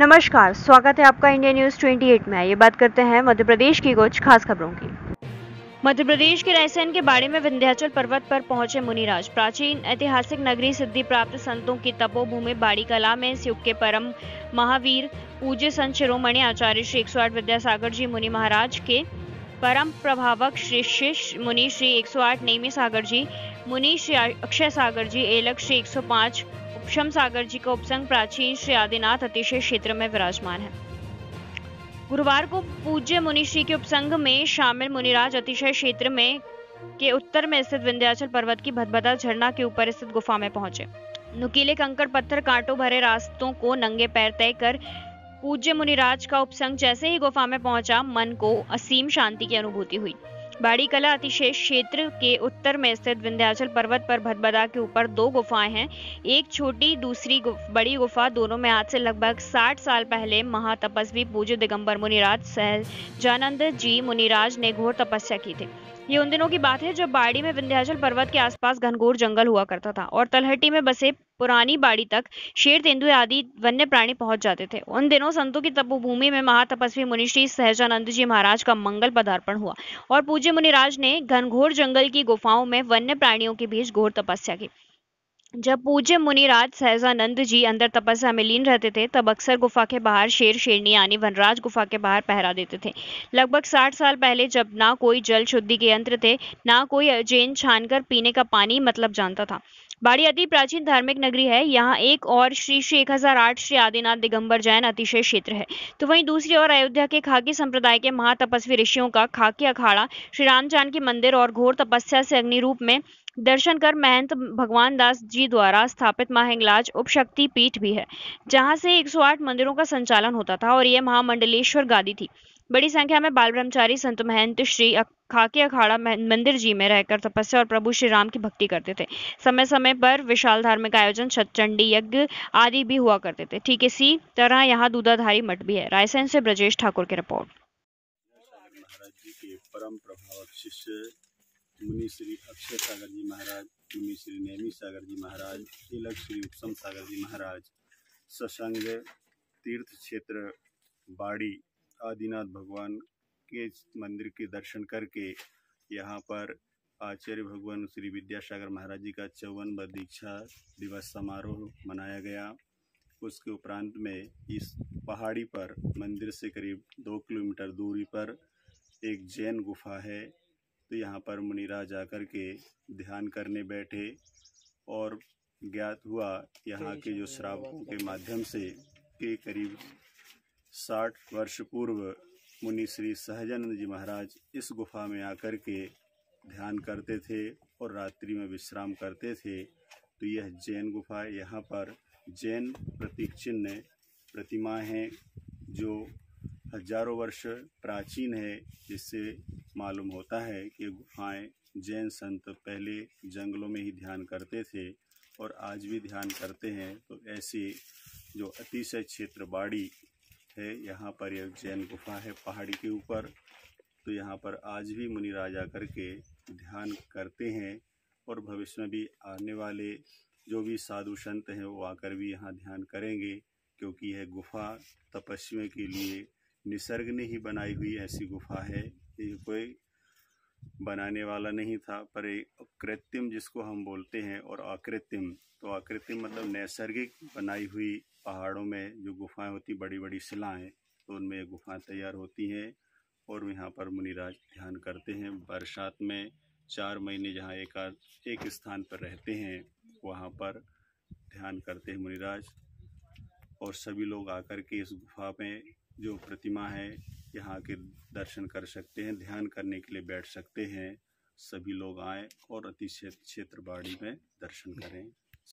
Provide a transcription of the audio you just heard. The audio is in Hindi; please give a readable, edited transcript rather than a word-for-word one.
नमस्कार, स्वागत है आपका इंडिया न्यूज 28 में। ये बात करते हैं मध्य प्रदेश की कुछ खास खबरों की। मध्य प्रदेश के रायसेन के बाड़े में विंध्याचल पर्वत पर पहुंचे मुनिराज। प्राचीन ऐतिहासिक नगरी, सिद्धि प्राप्त संतों की तपोभूमि बाड़ी कला में इस युग के परम महावीर पूज्य संत शिरोमणि आचार्य श्री 108 विद्यासागर जी मुनि महाराज के परम प्रभावक श्री शिष्य मुनि श्री 108 नेमी सागर जी मुनि श्री अक्षय सागर जी एलक श्री 105 उपशम सागर जी का उपसंग प्राचीन श्री आदिनाथ अतिशय क्षेत्र में विराजमान है। गुरुवार को पूज्य मुनिश्री के उपसंग में शामिल मुनिराज अतिशय क्षेत्र में के उत्तर में स्थित विंध्याचल पर्वत की भदभदा झरना के ऊपर स्थित गुफा में पहुंचे। नुकीले कंकड़ पत्थर कांटों भरे रास्तों को नंगे पैर तय कर पूज्य मुनिराज का उपसंग जैसे ही गुफा में पहुंचा, मन को असीम शांति की अनुभूति हुई। बाड़ी कला अतिशय क्षेत्र के उत्तर में स्थित विंध्याचल पर्वत पर भदभदा के ऊपर दो गुफाएं हैं, एक छोटी दूसरी बड़ी गुफा। दोनों में आज से लगभग 60 साल पहले महातपस्वी पूज्य दिगंबर मुनिराज सहजानंद जी मुनिराज ने घोर तपस्या की थी। ये उन दिनों की बात है जब बाड़ी में विंध्याचल पर्वत के आसपास घनघोर जंगल हुआ करता था और तलहटी में बसे पुरानी बाड़ी तक शेर, तेंदुए आदि वन्य प्राणी पहुंच जाते थे। उन दिनों संतों की तपोभूमि में महातपस्वी मुनि श्री सहजानंद जी महाराज का मंगल पदार्पण हुआ और पूज्य मुनिराज ने घनघोर जंगल की गुफाओं में वन्य प्राणियों के बीच घोर तपस्या की। जब पूज्य मुनिराज सहजानंद जी अंदर तपस्या में लीन रहते थे, तब अक्सर गुफा के बाहर शेर, शेरनी यानी वनराज गुफा के बाहर पहरा देते थे। लगभग 60 साल पहले, जब ना कोई जल शुद्धि के यंत्र थे, ना कोई अजैन छानकर पीने का पानी मतलब जानता था। बाड़ी अति प्राचीन धार्मिक नगरी है। यहाँ एक और श्री 1008 श्री आदिनाथ दिगंबर जैन अतिशय क्षेत्र है, तो वहीं दूसरी ओर अयोध्या के खाकी संप्रदाय के महातपस्वी ऋषियों का खाकी अखाड़ा, श्री राम जानकी मंदिर और घोर तपस्या से अग्नि रूप में दर्शन कर महंत भगवान दास जी द्वारा स्थापित मां हिंगलाज उपशक्ति पीठ भी है, जहां से 108 मंदिरों का संचालन होता था और यह महामंडलेश्वर गादी थी। बड़ी संख्या में बाल ब्रह्मचारी संत महंत श्री खाकी अखाड़ा मंदिर जी में रहकर तपस्या और प्रभु श्री राम की भक्ति करते थे। समय समय पर विशाल धार्मिक आयोजन, चंडी यज्ञ आदि भी हुआ करते थे। ठीक इसी तरह यहाँ दूधाधारी मठ भी है। रायसेन से ब्रजेश ठाकुर की रिपोर्ट। महाराज जी के परम प्रभावक शिष्य मुनि श्री अक्षय सागर जी महाराज, मुनि श्री नेमी सागर जी महाराज, तिलक श्री उपसम सागर जी महाराज ससंग तीर्थ क्षेत्र बाड़ी आदिनाथ भगवान के मंदिर के दर्शन करके यहाँ पर आचार्य भगवान श्री विद्यासागर महाराज जी का 54वां दीक्षा दिवस समारोह मनाया गया। उसके उपरांत में इस पहाड़ी पर मंदिर से करीब 2 किलोमीटर दूरी पर एक जैन गुफा है, तो यहाँ पर मुनिराज आकर के ध्यान करने बैठे और ज्ञात हुआ यहाँ के जो श्रावकों के माध्यम से कि करीब 60 वर्ष पूर्व मुनि श्री सहजानंद जी महाराज इस गुफा में आकर के ध्यान करते थे और रात्रि में विश्राम करते थे। तो यह जैन गुफा है। यहाँ पर जैन प्रतीक चिन्ह प्रतिमाएँ हैं जो हजारों वर्ष प्राचीन है, जिससे मालूम होता है कि गुफाएं जैन संत पहले जंगलों में ही ध्यान करते थे और आज भी ध्यान करते हैं। तो ऐसे जो अतिशय क्षेत्र बाड़ी है, यहाँ पर यह जैन गुफा है पहाड़ी के ऊपर। तो यहाँ पर आज भी मुनिराज आकर के ध्यान करते हैं और भविष्य में भी आने वाले जो भी साधु संत हैं वो आकर भी यहाँ ध्यान करेंगे, क्योंकि यह गुफा तपस्या के लिए निसर्ग ने ही बनाई हुई ऐसी गुफा है। ये कोई बनाने वाला नहीं था, पर एक कृत्रिम जिसको हम बोलते हैं और अकृत्रिम, तो अकृत्रिम मतलब नैसर्गिक बनाई हुई पहाड़ों में जो गुफाएं होती, बड़ी बड़ी शिलाएं, तो उनमें ये गुफाएं तैयार होती हैं और यहाँ पर मुनिराज ध्यान करते हैं। बरसात में 4 महीने जहाँ एक स्थान पर रहते हैं, वहाँ पर ध्यान करते हैं मुनिराज। और सभी लोग आकर के इस गुफा में जो प्रतिमा है यहाँ के दर्शन कर सकते हैं, ध्यान करने के लिए बैठ सकते हैं। सभी लोग आएँ और अतिशय क्षेत्र बाड़ी में दर्शन करें।